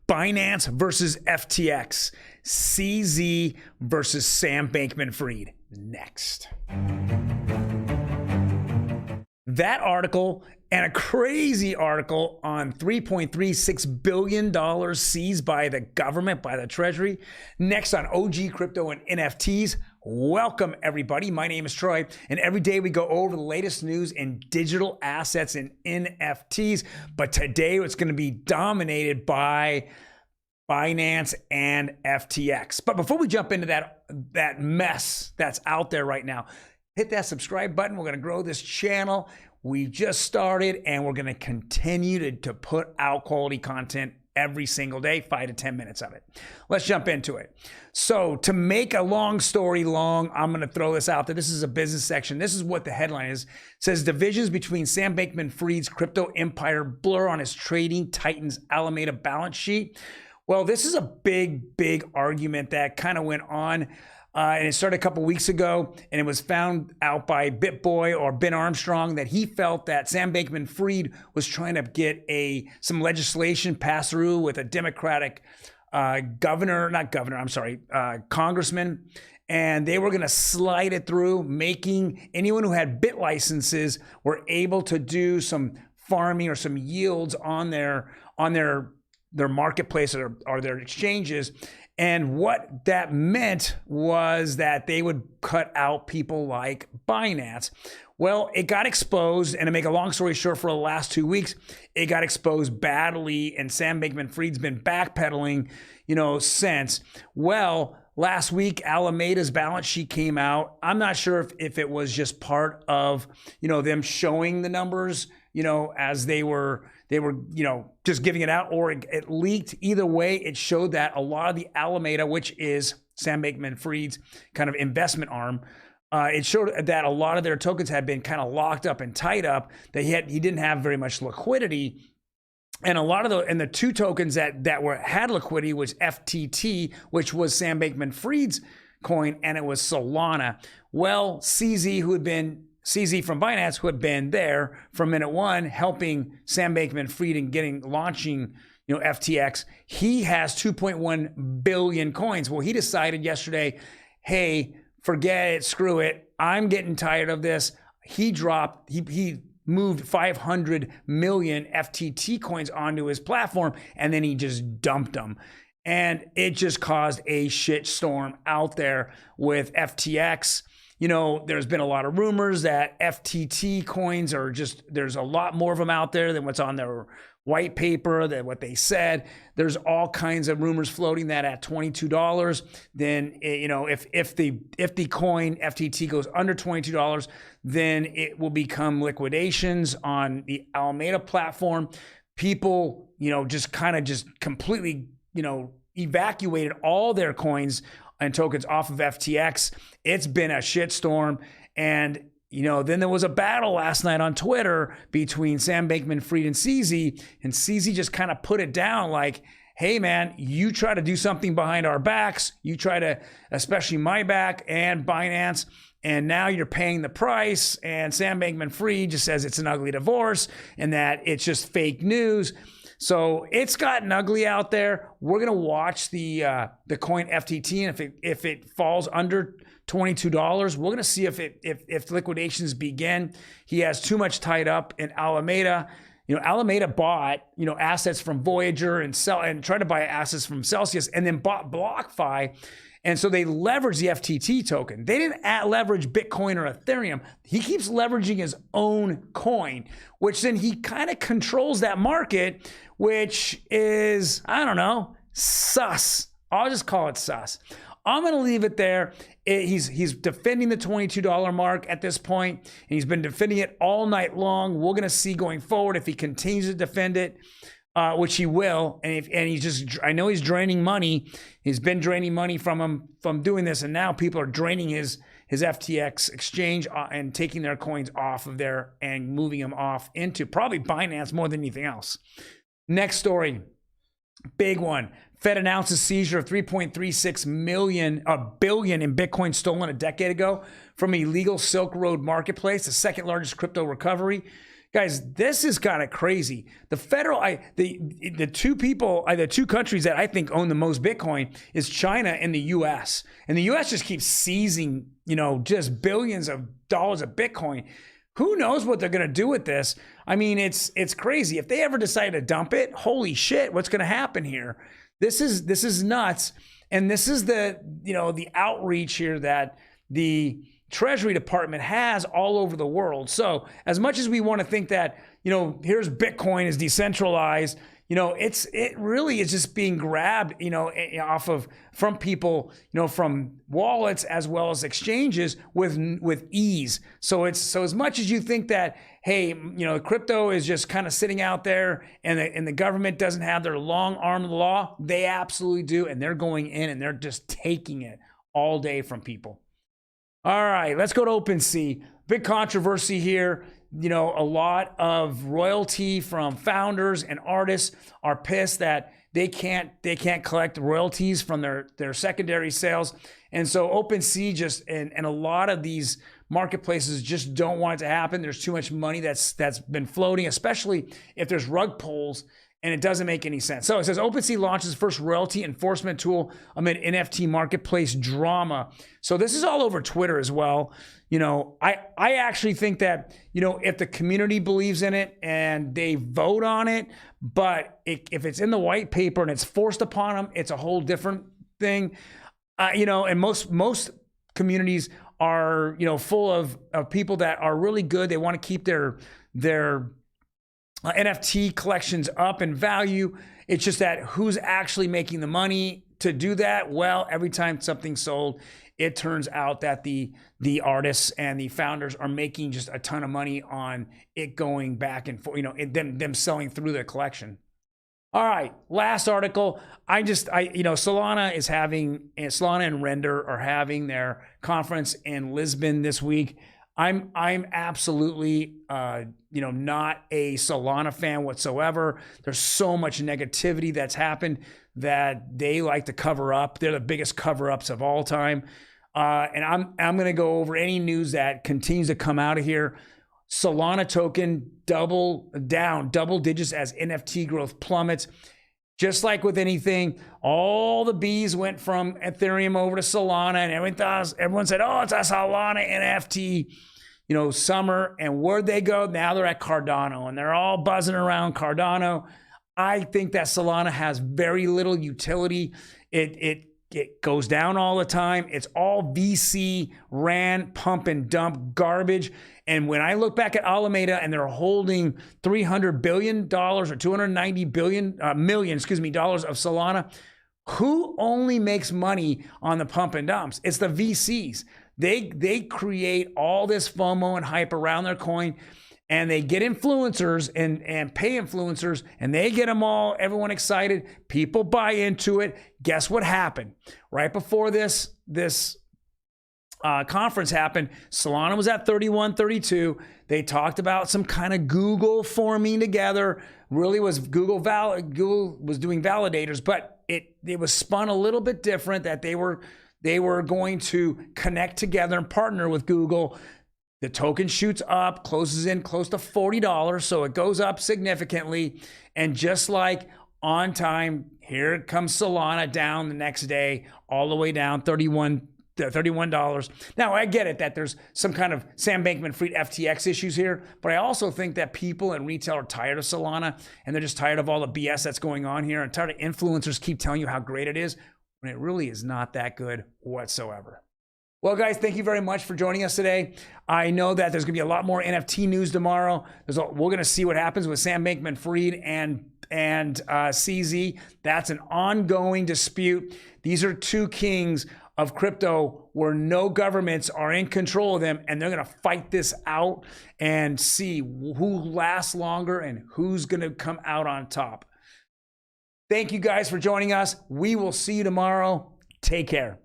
Binance versus FTX. CZ versus Sam Bankman-Fried. Next. That article and a crazy article on $3.36 billion seized by the government, by the Treasury. Next on OG Crypto and NFTs. Welcome, everybody. My name is Troy, and every day we go over the latest news in digital assets and NFTs. But today it's going to be dominated by Binance and FTX. But before we jump into that mess that's out there right now, hit that subscribe button. We're going to grow this channel. We just started, and we're going to continue to put out quality content every single day, 5 to 10 minutes of it. Let's jump into it. So to make a long story long, I'm going to throw this out there. This is a business section. This is what the headline is. It says divisions between Sam Bankman-Fried's crypto empire blur on his trading titans Alameda balance sheet. Well, this is a big argument that kind of went on. And it started a couple weeks ago, and it was found out by BitBoy or Ben Armstrong that he felt that Sam Bankman-Fried was trying to get some legislation passed through with a Democratic congressman, and they were going to slide it through, making anyone who had bit licenses were able to do some farming or some yields on their marketplace or their exchanges. And what that meant was that they would cut out people like Bianace. Well, it got exposed, and to make a long story short, for the last 2 weeks, it got exposed badly, and Sam Bankman-Fried's been backpedaling, since. Well, last week, Alameda's balance sheet came out. I'm not sure if it was just part of, them showing the numbers, as they were just giving it out, or it leaked. Either way, it showed that a lot of the Alameda, which is Sam Bankman-Fried's kind of investment arm, it showed that a lot of their tokens had been kind of locked up and tied up. That he didn't have very much liquidity. And a lot of the two tokens that had liquidity was FTT, which was Sam Bankman-Fried's coin, and it was Solana. Well, CZ from Binance, who had been there from minute one, helping Sam Bankman-Fried in launching, FTX, he has 2.1 billion coins. Well, he decided yesterday, hey, forget it, screw it. I'm getting tired of this. He moved 500 million FTT coins onto his platform, and then he just dumped them. And it just caused a shitstorm out there with FTX. There's been a lot of rumors that FTT coins there's a lot more of them out there than what's on their white paper, than what they said. There's all kinds of rumors floating that at $22, then, if the coin FTT goes under $22, then it will become liquidations on the Alameda platform. People, just completely, evacuated all their coins and tokens off of FTX. It's been a shitstorm. And, then there was a battle last night on Twitter between Sam Bankman-Fried and CZ. And CZ just kind of put it down like, hey, man, you try to do something behind our backs. You try to, especially my back and Binance, and now you're paying the price. And Sam Bankman-Fried just says it's an ugly divorce and that it's just fake news. So it's gotten ugly out there. We're gonna watch the coin FTT, and if it falls under $22, we're gonna see if liquidations begin. He has too much tied up in Alameda. Alameda bought assets from Voyager and tried to buy assets from Celsius, and then bought BlockFi. And so they leveraged the FTT token. They didn't leverage Bitcoin or Ethereum. He keeps leveraging his own coin, which then he kind of controls that market, which is, I don't know, sus. I'll just call it sus. I'm going to leave it there. He's defending the $22 mark at this point, and he's been defending it all night long. We're going to see going forward if he continues to defend it. Which he will, and I know he's draining money. He's been draining money from doing this, and now people are draining his FTX exchange and taking their coins off of there and moving them off into probably Binance more than anything else. Next story, big one. Fed announces seizure of 3.36 billion in Bitcoin stolen a decade ago from illegal Silk Road marketplace, the second largest crypto recovery. Guys, this is kind of crazy. The federal, the two countries that I think own the most Bitcoin is China and the U.S. And the U.S. just keeps seizing, just billions of dollars of Bitcoin. Who knows what they're going to do with this? I mean, it's crazy. If they ever decide to dump it, holy shit, what's going to happen here? This is nuts. And this is the outreach here that the Treasury Department has all over the world. So as much as we want to think that, here's Bitcoin is decentralized, it really is just being grabbed, from people, from wallets as well as exchanges with ease. So as much as you think that, hey, crypto is just kind of sitting out there and the government doesn't have their long arm of the law, they absolutely do. And they're going in and they're just taking it all day from people. All right, let's go to OpenSea. Big controversy here. A lot of royalty from founders and artists are pissed that they can't collect royalties from their secondary sales. And so OpenSea and a lot of these marketplaces just don't want it to happen. There's too much money that's been floating, especially if there's rug pulls, and it doesn't make any sense. So it says OpenSea launches first royalty enforcement tool amid NFT marketplace drama. So this is all over Twitter as well. I actually think that, if the community believes in it and they vote on it, but if it's in the white paper and it's forced upon them, it's a whole different thing. And most communities are, full of people that are really good. They want to keep their NFT collections up in value. It's just that who's actually making the money to do that? Well, every time something's sold, it turns out that the artists and the founders are making just a ton of money on it going back and forth, them selling through their collection. All right, last article. Solana and Render are having their conference in Lisbon this week. I'm absolutely not a Solana fan whatsoever. There's so much negativity that's happened that they like to cover up. They're the biggest cover-ups of all time. And I'm going to go over any news that continues to come out of here. Solana token double digits as NFT growth plummets. Just like with anything, all the bees went from Ethereum over to Solana, and everyone said, oh, it's a Solana NFT, summer. And where'd they go? Now they're at Cardano, and they're all buzzing around Cardano. I think that Solana has very little utility. It goes down all the time. It's all VC ran, pump and dump garbage. And when I look back at Alameda and they're holding $300 billion or $290 million of Solana, who only makes money on the pump and dumps? It's the VCs. They create all this FOMO and hype around their coin, and they get influencers and pay influencers, and they get everyone excited. People buy into it. Guess what happened? Right before this conference happened, Solana was at 31, 32. They talked about some kind of Google forming together. Really was Google was doing validators, but it was spun a little bit different, that they were going to connect together and partner with Google. The token shoots up, closes in close to $40, so it goes up significantly. And just like on time, here comes Solana down the next day, all the way down $31. Now, I get it that there's some kind of Sam Bankman-Fried FTX issues here, but I also think that people and retail are tired of Solana, and they're just tired of all the BS that's going on here, and tired of influencers keep telling you how great it is, when it really is not that good whatsoever. Well, guys, thank you very much for joining us today. I know that there's going to be a lot more NFT news tomorrow. We're going to see what happens with Sam Bankman-Fried and CZ. That's an ongoing dispute. These are two kings of crypto where no governments are in control of them, and they're going to fight this out and see who lasts longer and who's going to come out on top. Thank you guys for joining us. We will see you tomorrow. Take care.